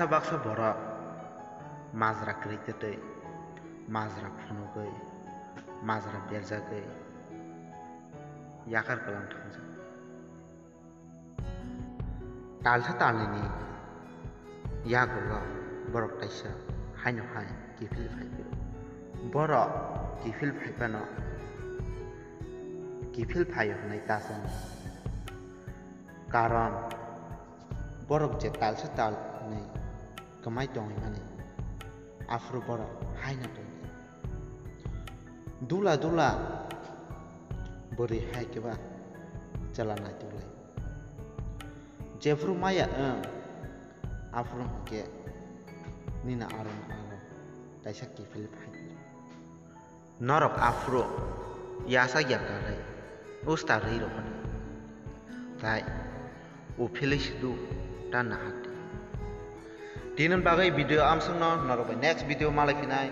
baksa borok mazra kritetei mazra phunugei mazra berjagei yakar kalang thangjak talsa talini yagulo borok taisa haino hai kifil phaibiro borok kifil phaibano kifil phayo hnai tasan karon borok je talsa tal ni kamai tongi mani afro borok haina tongi dula dula bori hai keba jalana dulai jefru maya afro ke nina aron taisa kifil phaibiro norok afro yasa yakarai usta riro hani tai ufilis du tan hati dinan bagai video amsung no norok next video malai finai